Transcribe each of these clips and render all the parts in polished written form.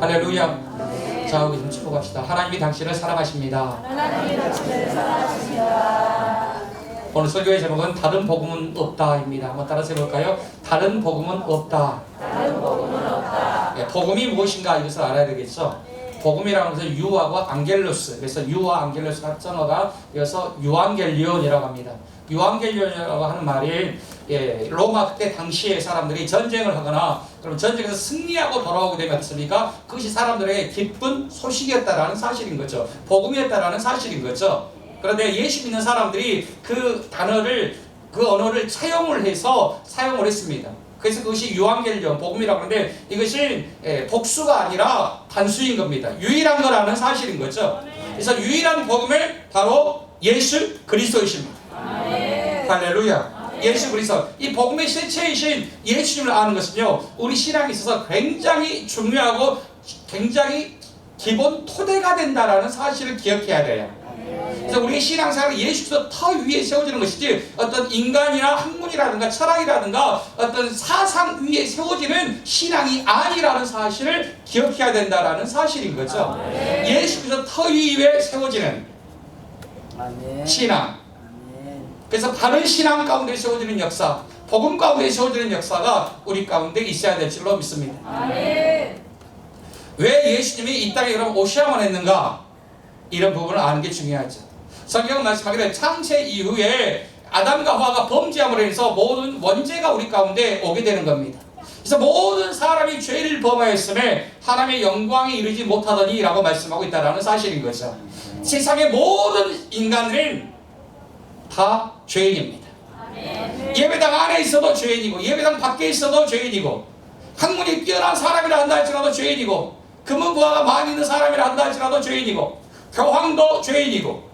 할렐루야. 자, 우리 좀 축복합시다. 하나님이 당신을 사랑하십니다. 하나님이 당신을 사랑하십니다. 오늘 설교의 제목은 다른 복음은 없다입니다. 한번 따라서 해볼까요? 다른 복음은 없다. 다른 복음은 없다. 예, 복음이 무엇인가 이것을 알아야 되겠죠. 복음이라는 것은 유하고 안겔로스, 그래서 유와 안겔로스 합성어가 이어서 유앙겔리온이라고 합니다. 유앙겔리온이라고 하는 말이 로마 그때 당시에 사람들이 전쟁을 하거나 그럼 전쟁에서 승리하고 돌아오게 되면 어떻습니까? 그것이 사람들에게 기쁜 소식이었다라는 사실인 거죠. 복음이었다라는 사실인 거죠. 그런데 예수 믿는 사람들이 그 단어를, 그 언어를 사용을 했습니다. 그래서 그것이 유앙겔리온, 복음이라고 하는데 이것이 복수가 아니라 단수인 겁니다. 유일한 거라는 사실인 거죠. 그래서 유일한 복음을 바로 예수 그리스도이십니다. 할렐루야. 예수 그리스도. 이 복음의 실체이신 예수님을 아는 것은요, 우리 신앙에 있어서 굉장히 중요하고 굉장히 기본 토대가 된다라는 사실을 기억해야 돼요. 그래서 우리의 신앙생활은 예수 그리스도 터 위에 세워지는 것이지 어떤 인간이나 학문이라든가 철학이라든가 어떤 사상 위에 세워지는 신앙이 아니라는 사실을 기억해야 된다라는 사실인 거죠. 예수 그리스도 터 위에 세워지는 신앙. 그래서 바른 신앙 가운데 세워지는 역사, 복음 가운데 세워지는 역사가 우리 가운데 있어야 될 줄로 믿습니다. 왜 예수님이 이 땅에 그럼 오셔야만 했는가? 이런 부분을 아는 게 중요하죠. 성경은 말씀하기를 창세 이후에 아담과 하와가 범죄함으로 인해서 모든 원죄가 우리 가운데 오게 되는 겁니다. 그래서 모든 사람이 죄를 범하였음에 하나님의 영광에 이르지 못하더니 라고 말씀하고 있다는 사실인 거죠. 세상의 모든 인간들은 다 죄인입니다. 예배당 안에 있어도 죄인이고 예배당 밖에 있어도 죄인이고 학문이 뛰어난 사람이라 한다 할지라도 죄인이고 금은부하가 많이 있는 사람이라 한다 할지라도 죄인이고 교황도 죄인이고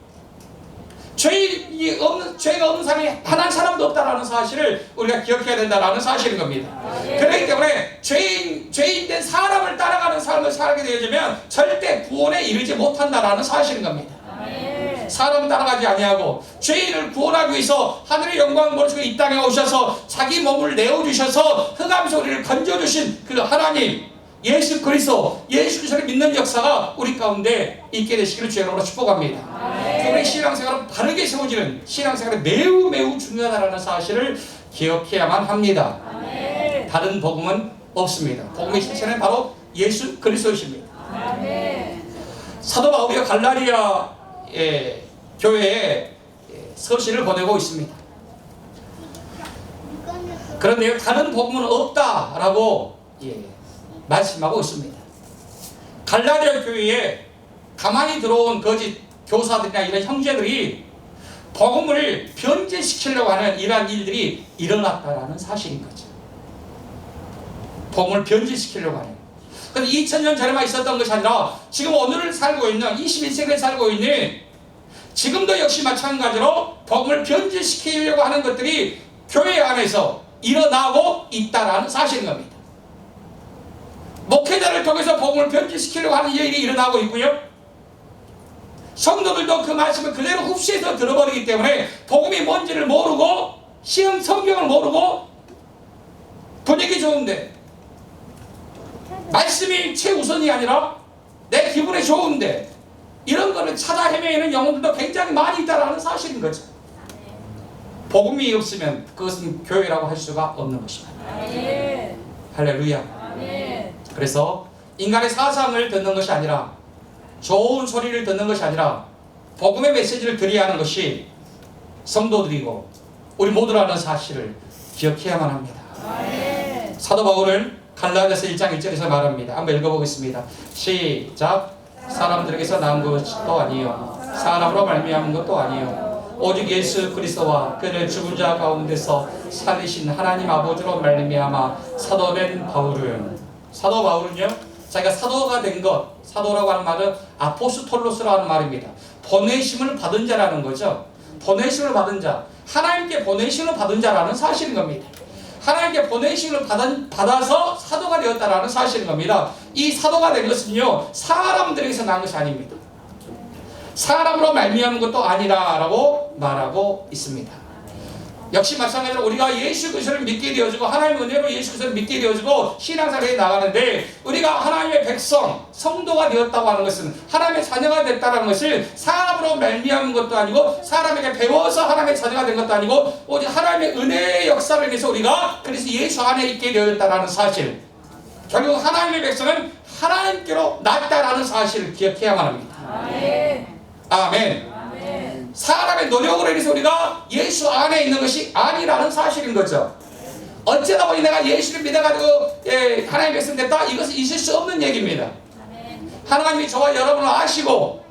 죄가 없는 사람이 한 사람도 없다라는 사실을 우리가 기억해야 된다라는 사실인 겁니다. 그렇기 때문에 죄인된 사람을 따라가는 삶을 살게 되어지면 절대 구원에 이르지 못한다라는 사실인 겁니다. 사람을 따라가지 아니하고 죄인을 구원하기 위해서 하늘의 영광을 모시고 이 땅에 오셔서 자기 몸을 내어주셔서 흑암 소리를 건져주신 그 하나님 예수 그리스도를 믿는 역사가 우리 가운데 있게 되시기를 주님으로 축복합니다. 우리 신앙생활은 바르게 세워지는 신앙생활이 매우 매우 중요하다는 사실을 기억해야만 합니다. 다른 복음은 없습니다. 복음의 실체는 바로 예수 그리스도이십니다. 사도 바울이 갈라디아 교회에 서신을 보내고 있습니다. 그런데 다른 복음은 없다라고 말씀하고 있습니다. 갈라디아 교회에 가만히 들어온 거짓 교사들이나 이런 형제들이 복음을 변제시키려고 하는 이러한 일들이 일어났다라는 사실인 거죠. 복음을 변제시키려고 하는. 그런데 2000년 전에만 있었던 것이 아니라 지금 오늘을 살고 있는 21세기를 살고 있는 지금도 역시 마찬가지로 복음을 변제시키려고 하는 것들이 교회 안에서 일어나고 있다라는 사실인 겁니다. 목회자를 통해서 복음을 변질시키려고 하는 일이 일어나고 있고요. 성도들도 그 말씀을 그대로 흡수해서 들어버리기 때문에 복음이 뭔지를 모르고 시험 성경을 모르고 분위기 좋은데 말씀이 최우선이 아니라 내 기분이 좋은데 이런 거를 찾아 헤매는 영혼들도 굉장히 많이 있다는 사실인 거죠. 복음이 없으면 그것은 교회라고 할 수가 없는 것입니다. 할렐루야. 그래서 인간의 사상을 듣는 것이 아니라 좋은 소리를 듣는 것이 아니라 복음의 메시지를 드려야 하는 것이 성도들이고 우리 모두라는 사실을 기억해야만 합니다. 사도 바울은 갈라디아서 1장 1절에서 말합니다. 한번 읽어보겠습니다. 시작. 사람들에게서 난 것도 아니요 사람으로 말미암은 것도 아니요 오직 예수 그리스도와 그를 죽은 자 가운데서 살리신 하나님 아버지로 말미암아 사도된 바울은요 자기가 사도가 된 것, 사도라고 하는 말은 아포스톨로스라고 하는 말입니다. 보내심을 받은 자라는 거죠. 보내심을 받은 자, 하나님께 보내심을 받은 자라는 사실인 겁니다. 하나님께 보내심을 받아서 사도가 되었다라는 사실인 겁니다. 이 사도가 된 것은요 사람들에게서 난 것이 아닙니다. 사람으로 말미암은 것도 아니라라고 말하고 있습니다. 역시 마찬가지로 우리가 예수 그리스도를 믿게 되어지고 하나님의 은혜로 예수 그리스도를 믿게 되어지고 신앙생활에 나가는데 우리가 하나님의 백성, 성도가 되었다고 하는 것은 하나님의 자녀가 됐다는 것을 사람으로 말미암은 것도 아니고 사람에게 배워서 하나님의 자녀가 된 것도 아니고 오직 하나님의 은혜의 역사를 인해서 우리가 그래서 예수 안에 있게 되었다는 사실, 결국 하나님의 백성은 하나님께로 났다라는 사실을 기억해야만 합니다. 아멘. 아멘. 아멘. 사람의 노력으로 인해서 우리가 예수 안에 있는 것이 아니라는 사실인 거죠. 어쩌다 보니 내가 예수를 믿어가지고 하나님의 백성 됐다, 이것은 있을 수 없는 얘기입니다. 하나님이 저와 여러분을 아시고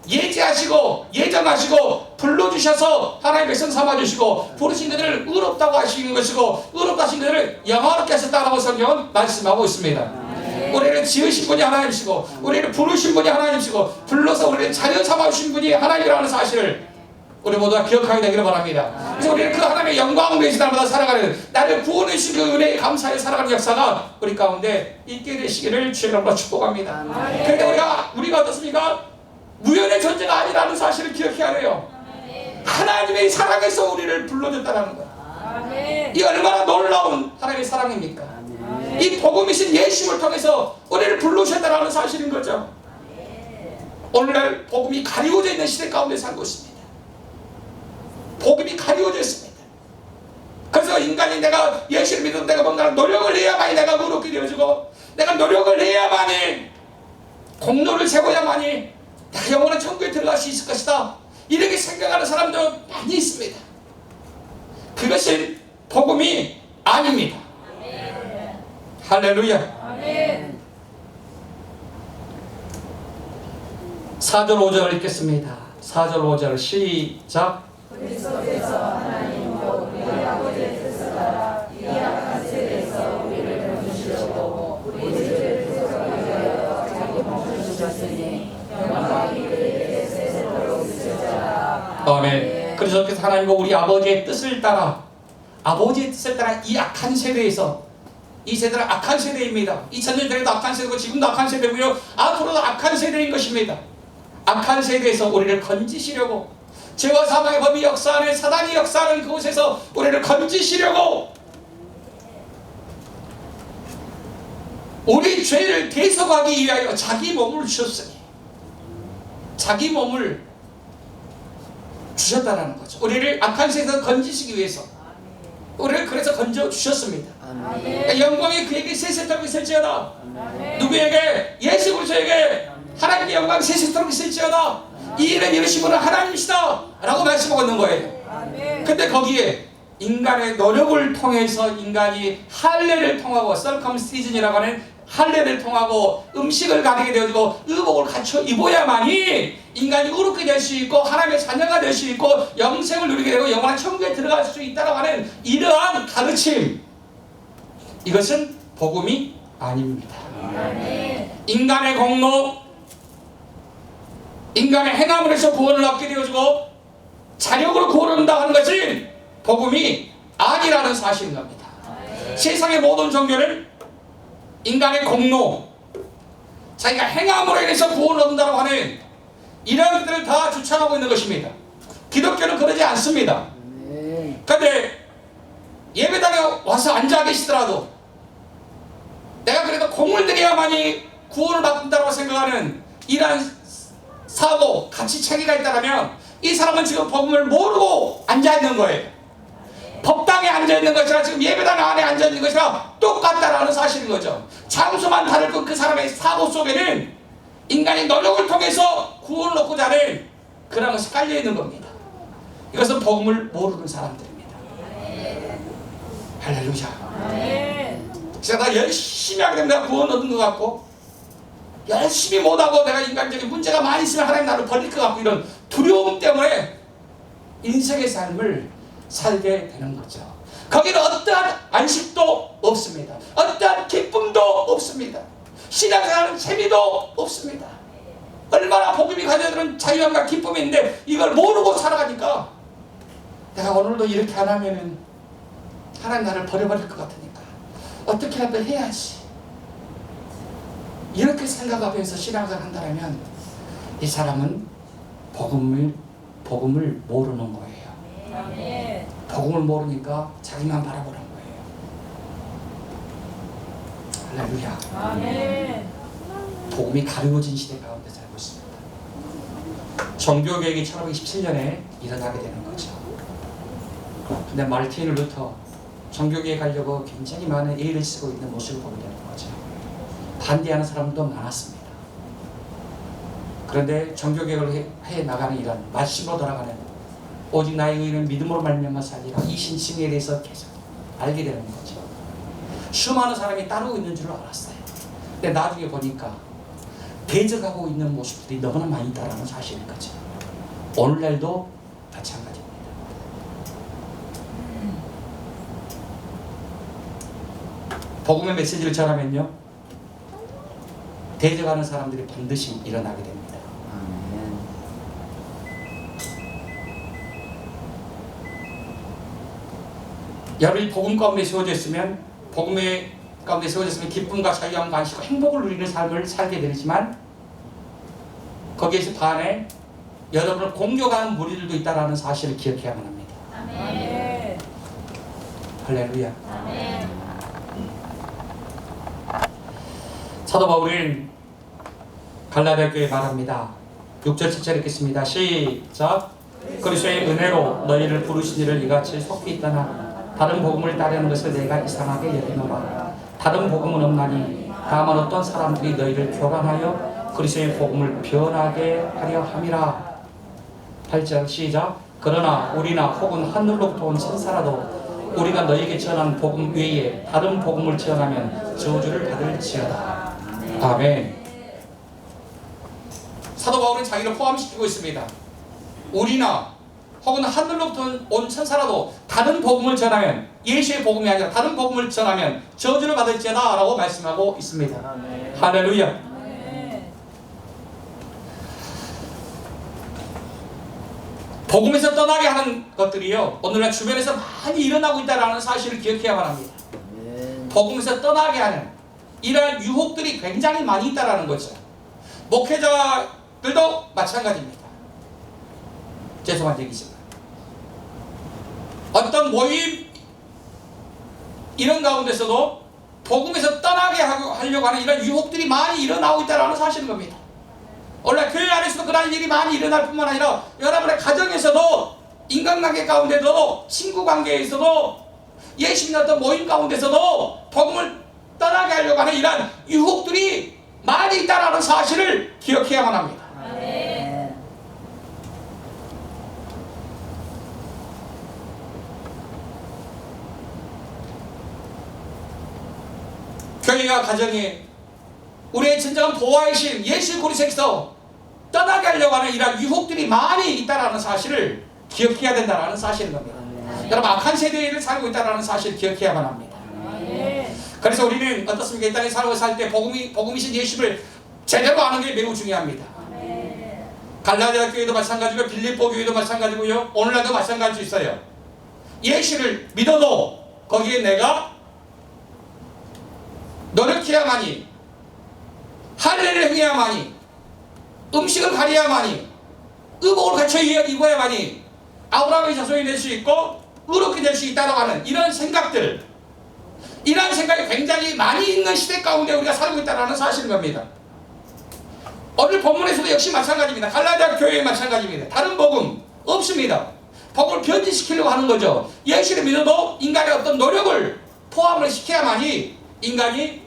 예지하시고 예정하시고 불러주셔서 하나님의 백성 삼아주시고 부르신 그들을 의롭다고 하시는 것이고 의롭다 하신 그들을 영화롭게 하셨다고 성경은 말씀하고 있습니다. 우리를 지으신 분이 하나님이시고 우리를 부르신 분이 하나님이시고 불러서 우리를 자녀 삼아주신 분이 하나님이라는 사실을 우리 모두가 기억하게 되기를 바랍니다. 그래서 우리는 그 하나님의 영광을 위해서 날마다 살아가는, 나를 구원해 주신 그 은혜에 감사해 살아가는 역사가 우리 가운데 있게 되시기를 주의 이름으로 축복합니다. 그런데 우리가 어떻습니까? 우연의 존재가 아니라는 사실을 기억해야 돼요. 하나님의 사랑에서 우리를 불러줬다는 것. 이 얼마나 놀라운 하나님의 사랑입니까? 이 복음이신 예수를 통해서 우리를 불러주셨다는 사실인 거죠. 오늘날 복음이 가리워져 있는 시대 가운데 살고 있습니다. 복음이 가리워져 있습니다. 그래서 인간이 내가 예수를 믿어도 내가 뭔가 노력을 해야만이 내가 의롭게 되어지고 내가 노력을 해야만이 공로를 세워야만이 내가 영원한 천국에 들어갈 수 있을 것이다, 이렇게 생각하는 사람도 많이 있습니다. 그것은 복음이 아닙니다. 할렐루야. 아멘. 4절 5절을 읽겠습니다. 4절 5절 시작. 그리스도께서 하나님과 우리 아버지의 뜻을 따라 이 악한 세대에서 우리를 건지시려고 우리 죄를 대속하여 자기 몸을 주셨으니 영광이 그에게 세세토록 있을지어다. 아멘. 그리스도께서 하나님과 우리 아버지의 뜻을 따라, 아버지의 뜻을 따라 이 악한 세대에서, 이 세대는 악한 세대입니다. 2000년 전에도 악한 세대고 지금도 악한 세대고요, 앞으로도 악한 세대인 것입니다. 악한 세대에서 우리를 건지시려고, 죄와 사망의 법이 역사하는 사단이 역사하는 그곳에서 우리를 건지시려고 우리 죄를 대속하기 위하여 자기 몸을 주셨으니, 자기 몸을 주셨다는 거죠. 우리를 악한 세대에서 건지시기 위해서 우리를 그래서 건져 주셨습니다. 그러니까 영광이 그에게 세세토록 있을지어다. 누구에게? 예수 그리스도에게 하나님의 영광이 세세토록 있을지어다. 이 일은 이루신 분은 하나님이시다 라고 말씀하고 있는 거예요. 근데 거기에 인간의 노력을 통해서 인간이 할례를 통하고 circumcision이라고 하는 할례를 통하고 음식을 가리게 되어지고 의복을 갖춰 입어야만이 인간이 의롭게 될 수 있고 하나님의 자녀가 될 수 있고 영생을 누리게 되고 영원한 천국에 들어갈 수 있다고 하는 이러한 가르침, 이것은 복음이 아닙니다. 인간의 공로, 인간의 행함을 해서 구원을 얻게 되어지고 자력으로 구원을 얻는다 하는 것은 복음이 아니라는 사실인 겁니다. 세상의 모든 종교는 인간의 공로, 자기가 행함으로 인해서 구원을 얻는다고 하는 이런 것들을 다 주창하고 있는 것입니다. 기독교는 그러지 않습니다. 그런데 예배당에 와서 앉아 계시더라도 내가 그래도 공을 들여야만이 구원을 받는다고 생각하는 이러한 사고, 가치 체계가 있다면 이 사람은 지금 복음을 모르고 앉아있는 거예요. 법당에 앉아있는 것이라 지금 예배당 안에 앉아있는 것이라 똑같다라는 사실인 거죠. 장소만 다를 뿐 그 사람의 사고 속에는 인간의 노력을 통해서 구원을 얻고자 하는 그런 것이 깔려있는 겁니다. 이것은 복음을 모르는 사람들입니다. 할렐루야. 그래서 나 열심히 하게 되면 내가 구원 얻은 것 같고, 열심히 못하고 내가 인간적인 문제가 많이 있으면 하나님 나를 버릴 것 같고, 이런 두려움 때문에 인생의 삶을 살게 되는 거죠. 거기는 어떠한 안식도 없습니다. 어떠한 기쁨도 없습니다. 신앙생활은 재미도 없습니다. 얼마나 복음이 가져오는 자유함과 기쁨인데 이걸 모르고 살아가니까 내가 오늘도 이렇게 안 하면은 하나님 나를 버려버릴 것 같으니까 어떻게라도 해야지, 이렇게 생각하면서 신앙생활을 한다면 이 사람은 복음을 모르는 거예요. 복음을 모르니까 자기만 바라보는 거예요. 할렐루야. 아멘. 복음이 가려진 시대 가운데 살고 있습니다. 종교개혁이 1527년에 일어나게 되는 거죠. 근데 마르틴 루터 종교개혁 하려고 굉장히 많은 애를 쓰고 있는 모습을 보게 되는 거죠. 반대하는 사람도 많았습니다. 그런데 종교개혁을 해 나가는 이런 말씀으로 돌아가는 오직 나의 의는 믿음으로 말미암아 살리라 이 신칭에 대해서 계속 알게 되는 거죠. 수많은 사람이 따르고 있는 줄 알았어요. 근데 나중에 보니까 대적하고 있는 모습들이 너무나 많이 있다는 사실인 거죠. 오늘날도 마찬가지입니다. 복음의 메시지를 전하면요, 대적하는 사람들이 반드시 일어나게 됩니다. 여러분이 복음 가운데 세워져 있으면, 복음의 가운데 세워졌으면 기쁨과 자유함과 안식과 행복을 누리는 삶을 살게 되지만, 거기에서 반해 여러분을 공격하는 무리들도 있다는 사실을 기억해야만 합니다. 아멘. 할렐루야. 아멘. 사도 바울은 갈라디아 교회에 말합니다. 6절 7절 읽겠습니다. 시작. 그리스도의 은혜로 너희를 부르신 이를 이같이 속히 있다나 다른 복음을 따르는 것을 내가 이상하게 여기노라. 다른 복음은 없나니 다만 어떤 사람들이 너희를 교란하여 그리스도의 복음을 변하게 하려 함이라. 8절 시작. 그러나 우리나 혹은 하늘로부터 온 천사라도 우리가 너희에게 전한 복음 외에 다른 복음을 전하면 저주를 받을지어다. 아멘. 사도 바울은 자기를 포함시키고 있습니다. 우리나 혹은 하늘로부터 온 천사라도 다른 복음을 전하면, 예수의 복음이 아니라 다른 복음을 전하면 저주를 받을지어다 라고 말씀하고 있습니다. 아멘. 할렐루야. 아멘. 복음에서 떠나게 하는 것들이요, 오늘날 주변에서 많이 일어나고 있다는 사실을 기억해야만 합니다. 복음에서 떠나게 하는 이러한 유혹들이 굉장히 많이 있다는 거죠. 목회자들도 마찬가지입니다. 죄송한 얘기지만 어떤 모임 이런 가운데서도 복음에서 떠나게 하려고 하는 이런 유혹들이 많이 일어나고 있다는 사실인 겁니다. 원래 교회 안에서도 그런 일이 많이 일어날 뿐만 아니라 여러분의 가정에서도, 인간관계 가운데도, 친구관계에서도, 예수 믿는 어떤 모임 가운데서도 복음을 떠나게 하려고 하는 이런 유혹들이 많이 있다는 사실을 기억해야만 합니다. 아멘. 교회가 가정에 우리의 진정한 보호이신 예수 그리스도께서 떠나게 하려고 하는 이런 유혹들이 많이 있다는 사실을 기억해야 된다는 사실인 겁니다. 여러분, 악한 세대를 살고 있다는 사실을 기억해야만 합니다. 아멘. 그래서 우리는 어떻습니까? 이 땅에 살 때 복음이신 예수를 제대로 아는 게 매우 중요합니다. 아멘. 갈라디아 교회도 마찬가지고 빌립보 교회도 마찬가지고요, 오늘날도 마찬가지일 수 있어요. 예수를 믿어도 거기에 내가 노력해야만이, 할례를 행해야만이, 음식을 가려야만이, 의복을 갖춰 입어야만이 아브라함의 자손이 될 수 있고 의롭게 될 수 있다고 하는 이런 생각들, 이러한 생각이 굉장히 많이 있는 시대 가운데 우리가 살고 있다는 사실인 겁니다. 오늘 본문에서도 역시 마찬가지입니다. 갈라디아 교회에 마찬가지입니다. 다른 복음 없습니다. 복음을 변질시키려고 하는 거죠. 예수를 믿어도 인간의 어떤 노력을 포함을 시켜야만이 인간이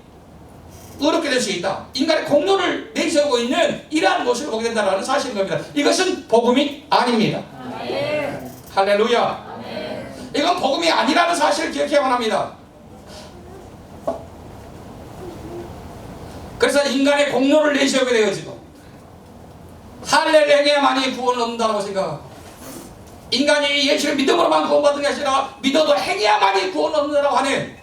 의롭게 될 수 있다. 인간의 공로를 내세우고 있는 이러한 모습을 보게 된다는 사실인 겁니다. 이것은 복음이 아닙니다. 아멘. 할렐루야. 아멘. 이건 복음이 아니라는 사실을 기억해야만 합니다. 그래서 인간의 공로를 내세우게 되어지고 할례를 행해야만이 구원을 얻는다고 생각하고, 인간이 예수를 믿음으로만 구원받는 게 아니라 믿어도 행해야만이 구원을 얻는다고 하는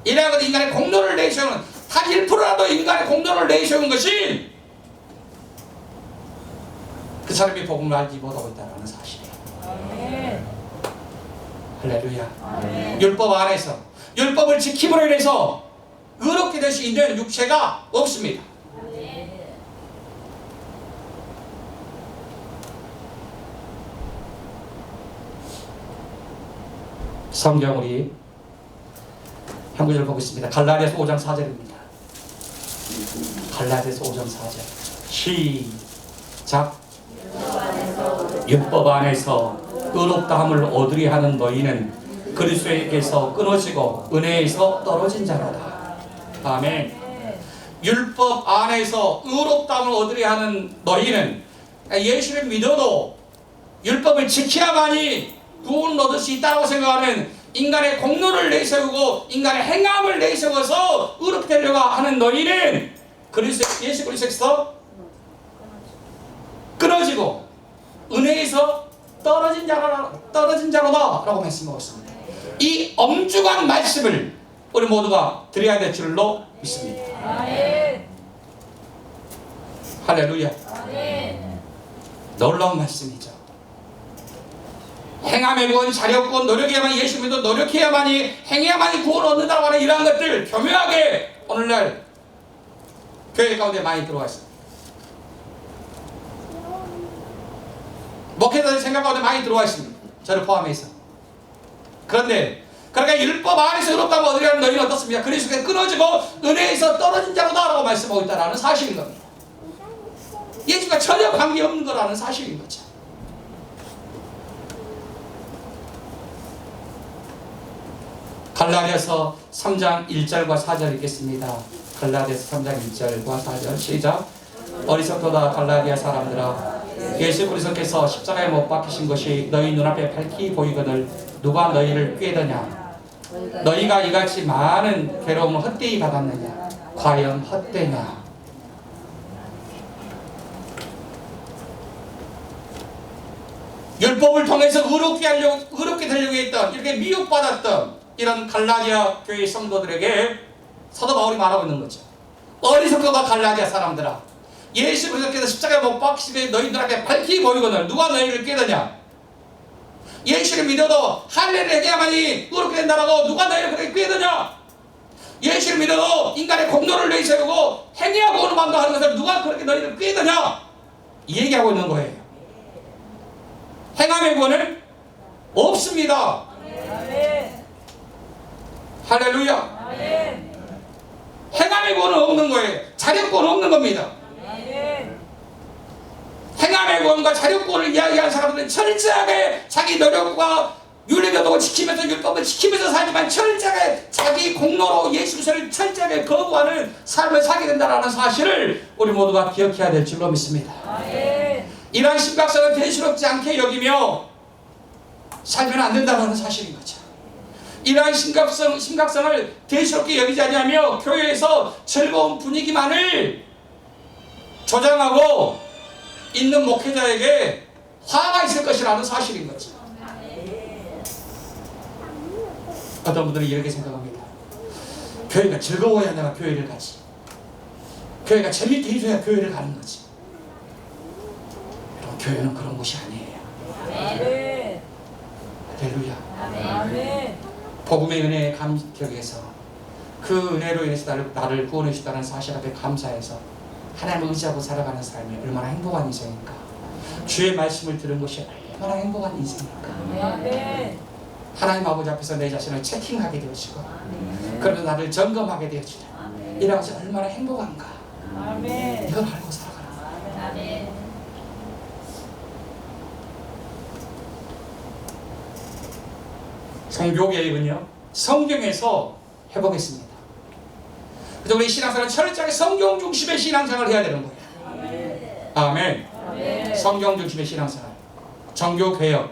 이래야 인간의 공로를 내세우는, 한 1%라도 인간의 공로를 내세우는 것이 그 사람이 복음을 알지 못하고 있다는 사실이에요. 아멘. 할렐루야. 아멘. 율법 안에서 율법을 지킴으로 인해서 의롭게 될 수 있는 육체가 없습니다. 성경 우리 한 구절 보겠습니다. 갈라디아서 5장 4절입니다. 갈라디아서 5장 4절 시작. 율법 안에서 의롭다함을 얻으려 하는 너희는 그리스도에게서 끊어지고 은혜에서 떨어진 자로다. 아멘. 율법 안에서 의롭다함을 얻으려 하는 너희는 예수를 믿어도 율법을 지켜야만이 구원을 얻을 수 있다고 생각하는 인간의 공로를 내세우고 인간의 행함을 내세워서 의롭게 되려고 하는 너희는 예수 그리스도에서 끊어지고 은혜에서 떨어진 자로다 라고 말씀하고 있습니다. 이 엄중한 말씀을 우리 모두가 드려야 될 줄로 믿습니다. 할렐루야. 놀라운 말씀이죠. 행함의 구원, 자력구원, 노력해야만이 예수 믿어 노력해야만이 행해야만이 구원을 얻는다고 하는 이러한 것들 교묘하게 오늘날 교회 가운데 많이 들어와 있습니다. 목회자들 생각 가운데 많이 들어와 있습니다. 저를 포함해서. 그런데 그러니까 율법 안에서 의롭다고 얻으려 하는 너희는 어떻습니까? 그리스도에 끊어지고 은혜에서 떨어진 자로다 라고 말씀하고 있다는 사실인 겁니다. 예수가 전혀 관계없는 거라는 사실인 거죠. 갈라디아서 3장 1절과 4절 읽겠습니다. 갈라디아서 3장 1절과 4절 시작. 어리석도다 갈라디아 사람들아, 예수 그리스도께서 십자가에 못 박히신 것이 너희 눈앞에 밝히 보이거늘 누가 너희를 꾀더냐? 너희가 이같이 많은 괴로움을 헛되이 받았느냐? 과연 헛되냐? 율법을 통해서 의롭게 되려고 했던, 이렇게 미혹받았던 이런 갈라디아 교회 성도들에게 사도 바울이 말하고 있는 거죠. 어리석도다 갈라디아 사람들아, 예수 그리스도께서 십자가에 못 박히시되 너희 눈앞에 밝히 보이거늘 누가 너희를 꾀더냐? 예수를 믿어도 할례를 해야만이 의롭게 된다라고 누가 너희를 그렇게 꾀더냐? 예수를 믿어도 인간의 공로를 내세우고 행해야 구원을 받는다 하는 것을 누가 그렇게 너희를 꾀더냐? 이 얘기하고 있는 거예요. 행함의 구원은 없습니다. 할렐루야. 행함의 구원은 없는 거예요. 자력구원은 없는 겁니다. 행함의 구원과 자력구원을 이야기하는 사람들은 철저하게 자기 노력과 윤리교독을 지키면서 율법을 지키면서 살지만 철저하게 자기 공로로 예수 그리스도를 철저하게 거부하는 삶을 살게 된다는 사실을 우리 모두가 기억해야 될 줄로 믿습니다. 이러한 심각성을 대수롭지 않게 여기며 살면 안 된다는 사실인 거죠. 이러한 심각성을 대수롭게 여기지 않으며 교회에서 즐거운 분위기만을 조장하고 있는 목회자에게 화가 있을 것이라는 사실인 거죠. 어떤 분들은 이렇게 생각합니다. 교회가 즐거워야 내가 교회를 가지. 교회가 재밌게 해줘야 교회를 가는 거지. 여러분, 교회는 그런 곳이 아니에요. 할렐루야. 복음의 은혜에 감격해서 그 은혜로 인해서 나를 구원해 주셨다는 사실 앞에 감사해서 하나님을 의지하고 살아가는 삶이 얼마나 행복한 인생입니까? 주의 말씀을 들은 것이 얼마나 행복한 인생입니까? 하나님 아버지 앞에서 내 자신을 체킹하게 되어지고 그러면서 나를 점검하게 되어지고 이런 것이 얼마나 행복한가? 이걸 알고 살아가는 성교 계획은요, 성경에서 해보겠습니다. 그래서 우리 신앙생활은 철저하게 성경 중심의 신앙생활을 해야 되는 거예요. 아멘. 성경 중심의 신앙생활. 종교개혁.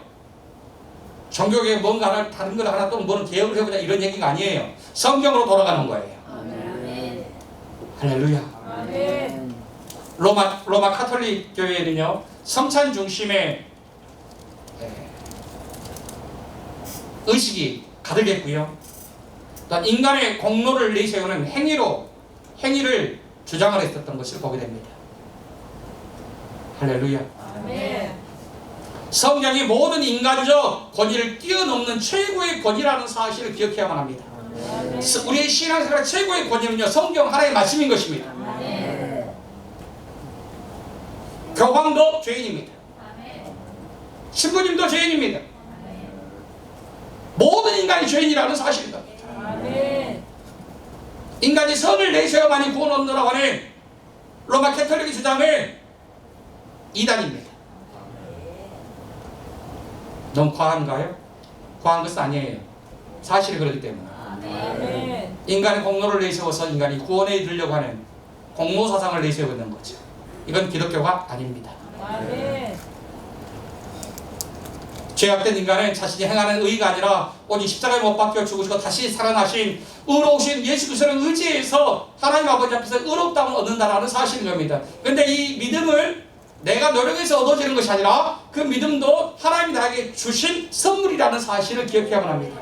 종교개혁 뭔가 다른 걸 하나 또 뭐는 개혁을 해보자 이런 얘기가 아니에요. 성경으로 돌아가는 거예요. 할렐루야. 로마 카톨릭 교회는요, 성찬 중심의 의식이 가득했고요. 또한 인간의 공로를 내세우는 행위를 주장을 했었던 것을 보게 됩니다. 할렐루야. 성경이 모든 인간적 권위를 뛰어넘는 최고의 권위라는 사실을 기억해야만 합니다. 우리의 신앙생활 최고의 권위는요, 성경 하나의 말씀인 것입니다. 교황도 죄인입니다. 신부님도 죄인입니다. 모든 인간이 죄인이라는 사실이다. 아멘. 인간이 선을 내셔야만이 구원 얻는다고 하는 로마 캐톨릭의 주장을 이단입니다. 너무 과한가요? 과한 것은 아니에요. 사실이 그렇기 때문에. 아멘. 인간의 공로를 내세워서 인간이 구원에 이르려고 하는 공로 사상을 내세우고 있는 거죠. 이건 기독교가 아닙니다. 아멘. 죄악된 인간은 자신이 행하는 의가 아니라 오직 십자가에 못 박혀 죽으시고 다시 살아나신 의로우신 예수 그리스도를 의지해서 하나님 아버지 앞에서 의롭다움을 얻는다는 사실인 겁니다. 그런데 이 믿음을 내가 노력해서 얻어지는 것이 아니라 그 믿음도 하나님이 나에게 주신 선물이라는 사실을 기억해야만 합니다.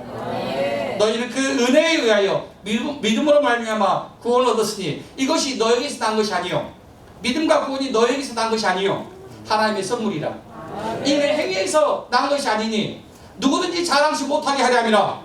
너희는 그 은혜에 의하여 믿음으로 말미암아 구원을 얻었으니 이것이 너에게서 난 것이 아니요 믿음과 구원이 너에게서 난 것이 아니요 하나님의 선물이라. 이내 행위에서 난 것이 아니니 누구든지 자랑치 못하게 하려 함이라.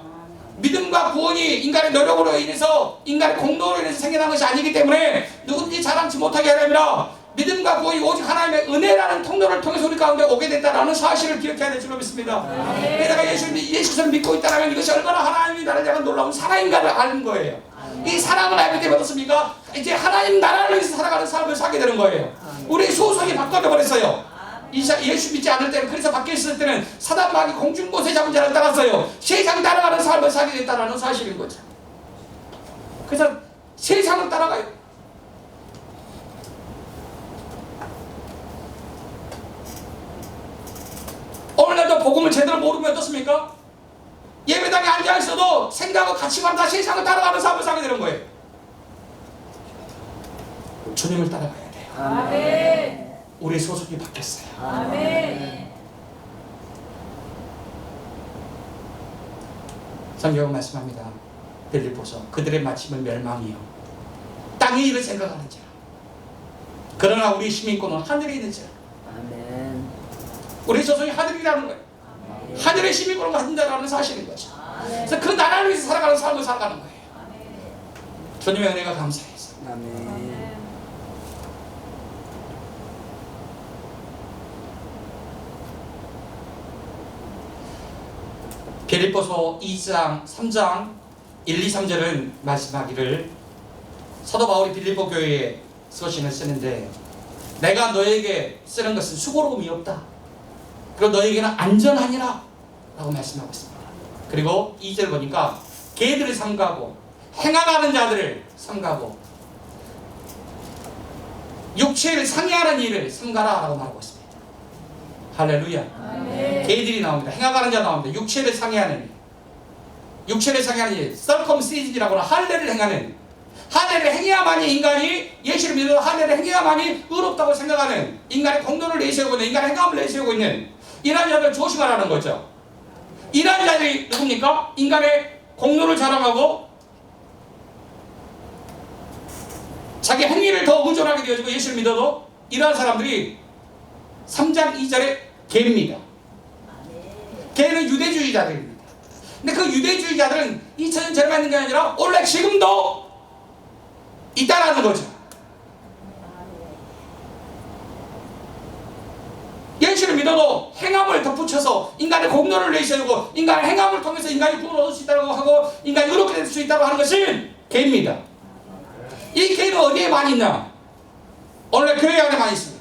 믿음과 구원이 인간의 노력으로 인해서 인간의 공로로 인해서 생겨난 것이 아니기 때문에 누구든지 자랑치 못하게 하려 함이라. 믿음과 구원이 오직 하나님의 은혜라는 통로를 통해서 우리 가운데 오게 됐다는 사실을 기억해야 될 줄로 믿습니다. 내가 예수를 믿고 있다면 이것이 얼마나 하나님이 나를 향한 놀라운 사랑인가를 아는 거예요. 이 사랑을 알게 되면 어떻습니까? 이제 하나님 나라를 위해서 살아가는 삶을 살게 되는 거예요. 우리 소속이 바뀌어 버렸어요. 예수 믿지 않을 때는, 그래서 밖에 있을 때는 사단마귀 공중곳에 잡은 자를 따랐어요. 세상 따라가는 삶을 살게 됐다는 사실인 거죠. 그래서 세상을 따라가요. 오늘날도 복음을 제대로 모르면 어떻습니까? 예배당에 앉아있어도 생각과 가치관 다 세상을 따라가는 삶을 살게 되는 거예요. 주님을 따라가야 돼요. 아멘. 우리 소속이 바뀌었어요. 아멘. 성경은 말씀합니다. 빌립보서 그들의 마침은 멸망이요 땅의 일을 생각하는 자라. 그러나 우리 시민권은 하늘에 있는 자라. 아멘. 우리 소속이 하늘이라는 거예요. 하늘의 시민권을 가진 자라는 사실인 거죠. 그래서 그 나라를 위해서 살아가는 삶을 살아가는 거예요. 주님의 은혜가 감사해서. 아멘. 빌립보서 2장, 3장 1, 2, 3절은 말씀하기를 사도 바울이 빌립보 교회에 서신을 쓰는데 내가 너에게 쓰는 것은 수고로움이 없다. 그리고 너에게는 안전하니라 라고 말씀하고 있습니다. 그리고 2절 보니까 개들을 삼가고 행하는 자들을 삼가고 육체를 상해하는 일을 삼가라 라고 말하고 있습니다. 할렐루야. 개들이 나옵니다. 행하는 자 나옵니다. 육체를 상해하는 일. 육체를 상해하는 일. circumcision이라고 하는 할례를 행하는, 할례를 행해야만이 인간이 예수를 믿어 할례를 행해야만이 의롭다고 생각하는 인간의 공로를 내세우고 있는, 인간의 행함을 내세우고 있는 이런 자들 조심하라는 거죠. 이런 자들이 누굽니까? 인간의 공로를 자랑하고 자기 행위를 더 의존하게 되어지고 예수를 믿어도 이러한 사람들이 3장 2절에 개입니다. 개는 유대주의자들입니다. 근데 그 유대주의자들은 2000년 전에만 있는 게 아니라 원래 지금도 있다라는 거죠. 예수를 믿어도 행함을 덧붙여서 인간의 공로를 내세우고 인간의 행함을 통해서 인간이 구원을 얻을 수 있다고 하고 인간이 의롭게 될 수 있다고 하는 것은 개입니다. 이 개는 어디에 많이 있나? 원래 교회 안에 많이 있습니다.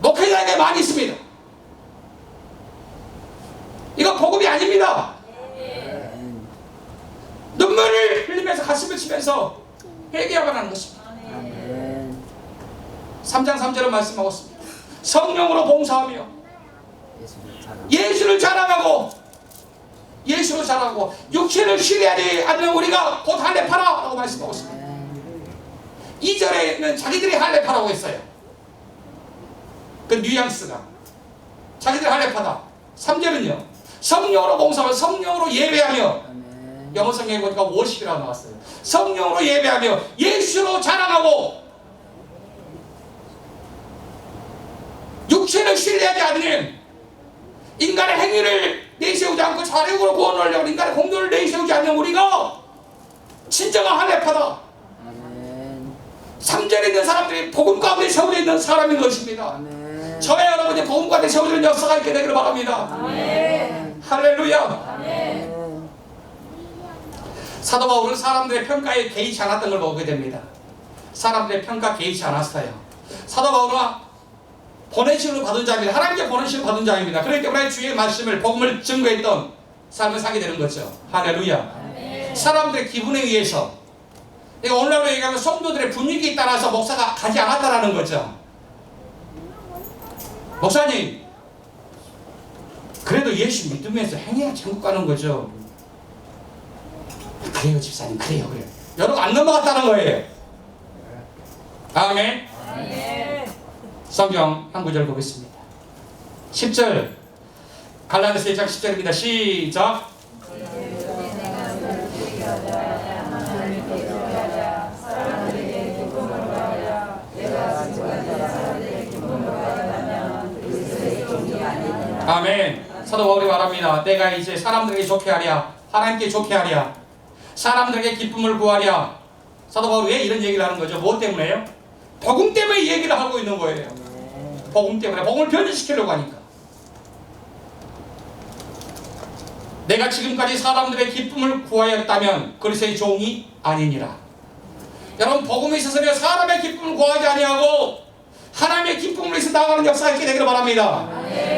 목회자에게 많이 있습니다. 이거 복음이 아닙니다. 눈물을 흘리면서 가슴을 치면서 회개하고 하는 것입니다. 아멘. 3장 3절은 말씀하고 있습니다. 성령으로 봉사하며 예수를 자랑하고 예수를 자랑하고 육체를 신뢰하지 않는 우리가 곧 할례파라 라고 말씀하고 있습니다. 2절에는 자기들이 할례파라고 했어요. 그 뉘앙스가 자기들이 할례파다. 3절은요 성령으로 봉사하며 성령으로 예배하며, 영어 성경에 보니까 워십이라고 나왔어요. 성령으로 예배하며 예수로 자랑하고 육체를 신뢰하지 않는 인간의 행위를 내세우지 않고 자력으로 구원을 하려고 인간의 공로를 내세우지 않는 우리가 진정한 할례파다. 3절에 있는 사람들이 복음 가운데 세워져 있는 사람인 것입니다. 저와 여러분이 복음 가운데 세워지는 역사가 있게 되기를 바랍니다. 할렐루야. 아멘. 사도 바울은 사람들의 평가에 개의치 않았던 걸 보게 됩니다. 사람들의 평가 개의치 않았어요. 사도 바울은 보내심을 받은 자입니다. 하나님께 보내심을 받은 자입니다. 그렇기 때문에 주의 말씀을 복음을 증거했던 삶을 살게 되는 거죠. 할렐루야. 사람들의 기분에 의해서, 오늘날로 얘기하면 성도들의 분위기에 따라서 목사가 가지 않았다라는 거죠. 목사님, 그래도 예수 믿으면서 행해야 천국 가는 거죠. 그래요 집사님, 그래요. 여러분 안 넘어갔다는 거예요. 아멘. 아멘. 성경 한 구절 보겠습니다. 10절, 갈라디아서 1장 10절입니다. 시작. 아멘. 사도 바울이 말합니다. 내가 이제 사람들에게 좋게 하랴, 하나님께 좋게 하랴, 사람들에게 기쁨을 구하랴. 사도 바울이 왜 이런 얘기를 하는 거죠? 뭐 때문에요? 복음 때문에 이 얘기를 하고 있는 거예요. 복음 때문에, 복음을 변질시키려고 하니까. 내가 지금까지 사람들의 기쁨을 구하였다면 그리스도의 종이 아니니라. 여러분, 복음에 있어서는 사람의 기쁨을 구하지 아니하고 하나님의 기쁨을 위해서 나아가는 역사가 있게 되기를 바랍니다.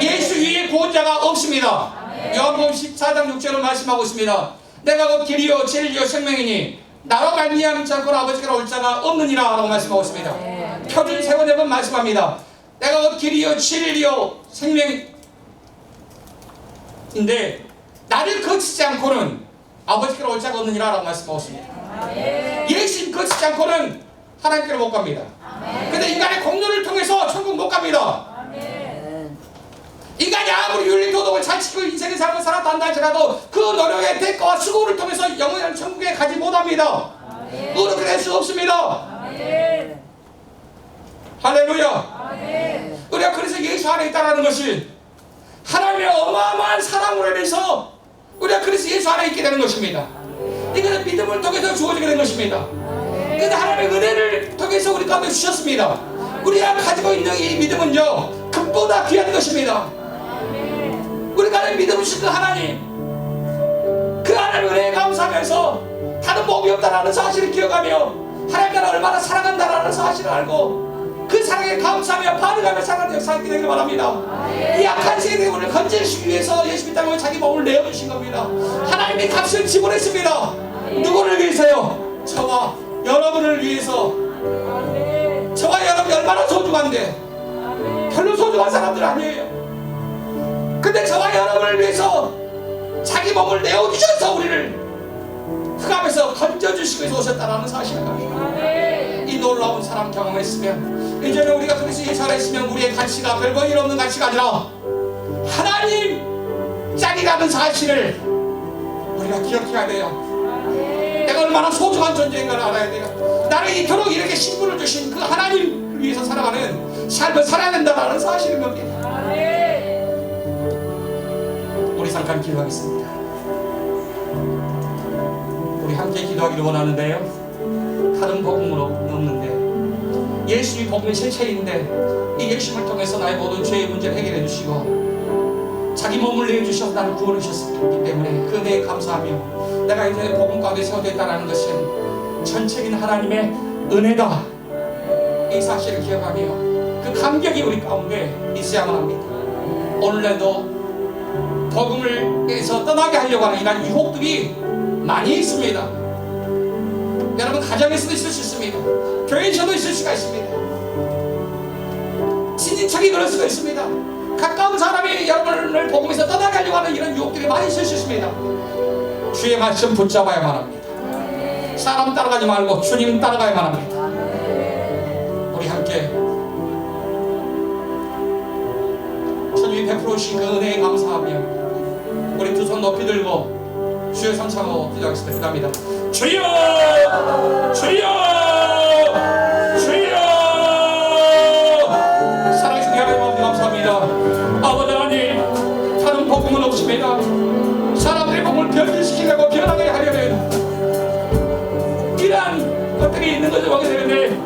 예수 위에 구원자가 없습니다. 요한복음 14장 6절을 말씀하고 있습니다. 내가 곧 길이요 진리요 생명이니 나로 말미암지 않고는 아버지께로 올 자가 없느니라 라고 말씀하고 있습니다. 표준 세번역은 말씀합니다. 내가 곧 길이요 진리요 생명인데 나를 거치지 않고는 아버지께로 올 자가 없느니라 라고 말씀하고 있습니다. 예수님 거치지 않고는 하나님께로 못 갑니다. 근데 인간의 공로를 통해서 천국 못 갑니다. 인간이 아무리 윤리도덕을 잘 지키고 인생의 삶을 살았다 한다 할지라도 그 노력의 대가와 수고를 통해서 영원한 천국에 가지 못합니다. 그렇게 될 수 없습니다. 할렐루야. 우리가 그래서 예수 안에 있다는 것이 하나님의 어마어마한 사랑으로 인해서 우리가 그래서 예수 안에 있게 되는 것입니다. 이것은 믿음을 통해서 주어지게 된 것입니다. 그래서 하나님의 은혜를 통해서 우리 가운데 주셨습니다. 우리가 가지고 있는 이 믿음은요, 금보다 귀한 것입니다. 우리가 가진 믿음을 주신 그 하나님, 그 하나님의 은혜에 감사하면서 다른 복이 없다는 사실을 기억하며 하나님을 얼마나 사랑한다는 사실을 알고 그 사랑에 감사하며 반응하며 살아가는 역사가 있게 되기를 바랍니다. 이 약한 세대에 우리를 건져주시기 위해서 예수님 땅에 자기 몸을 내어주신 겁니다. 하나님이 값을 지불했습니다. 누구를 위해서요? 저와 여러분을 위해서. 저와 여러분이 얼마나 소중한데 별로 소중한 사람들 아니에요. 근데 저와 여러분을 위해서 자기 몸을 내어주셔서 우리를 흑암에서 건져주시기 위해서 오셨다는 사실을 이 놀라운 사랑 경험했으면 이제는 우리가 그리스도 예수 안에 있으면 우리의 가치가 별거 일 없는 가치가 아니라 하나님 짝이라는 사실을 우리가 기억해야 돼요. 내가 얼마나 소중한 존재인가를 알아야 돼요. 나를 이토록 이렇게 신분을 주신 그 하나님을 위해서 살아가는 삶을 살아야 된다는 사실을 겁니다. 우리 잠깐 기도하겠습니다. 우리 함께 기도하기를 원하는데요, 다른 복음은 없는데 예수님이 복음의 실체인데 이 예수님을 통해서 나의 모든 죄의 문제를 해결해 주시고 자기 몸을 내어주셔서 나를 구원해 주셨기 때문에 그 은혜에 감사하며 내가 이제 복음 가운데 세워졌다는 것은 전적인 하나님의 은혜다, 이 사실을 기억하며 그 감격이 우리 가운데 있어야만 합니다. 오늘날도 복음을 해서 떠나게 하려고 하는 이런 유혹들이 많이 있습니다. 여러분 가정에서도 있을 수 있습니다. 교회에서도 있을 수가 있습니다. 친인척이 그럴 수가 있습니다. 가까운 사람이 여러분을 복음에서 떠나게 하려고 하는 이런 유혹들이 많이 있을 수 있습니다. 주의 말씀 붙잡아야만 합니다. 사람 따라가지 말고 주님 따라가야만 합니다. 우리 함께 주님이 베풀어 주신 그 은혜에 감사하며 우리 두 손 높이 들고 주여 삼창하고 기도하겠습니다. 기도합니다. 주여! 주여! 주여! 사랑하신 하나님 감사합니다. 아버지 하나님, 다른 복음은 없습니다. 사람들의 복음을 변질시키려고 변하게 하려면 이러한 것들이 있는 것을 보게 되는데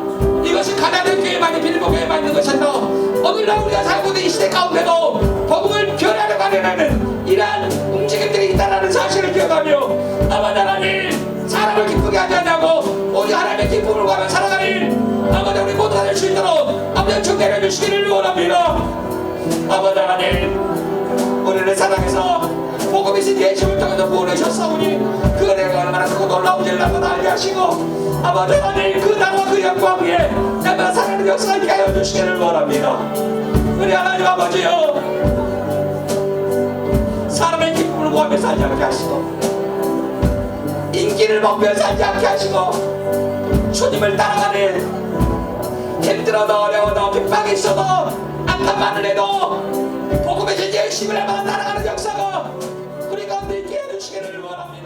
이것이 가난한 교회만 빌보 교회만 있는 것이 아니라 오늘날 우리가 살고 있는 이 시대 가운데도 복음을 변하려고 하려는 이러한 해주시기를 원합니다. 아버지 하나님, 우리를 사랑해서 복음이신 예수를 통해서 보내셨사오니 그 은혜가 얼마나 크고 놀라운지를 나도 알게 하시고 아버지 하나님, 그 나라와 그 영광 위에 내가 사랑하는 역사가 있게 하여 주시기를 원합니다. 우리 하나님 아버지여, 사람의 기쁨을 구하며 살지 않게 하시고 인기를 먹며 살지 않게 하시고 주님을 따라가는 힘들어도 어려워도 핍박이 있어도 안타만을 해도 복음의 신 예수님을 따라가는 역사가 우리 가운데 있게 해주시기를 원합니다.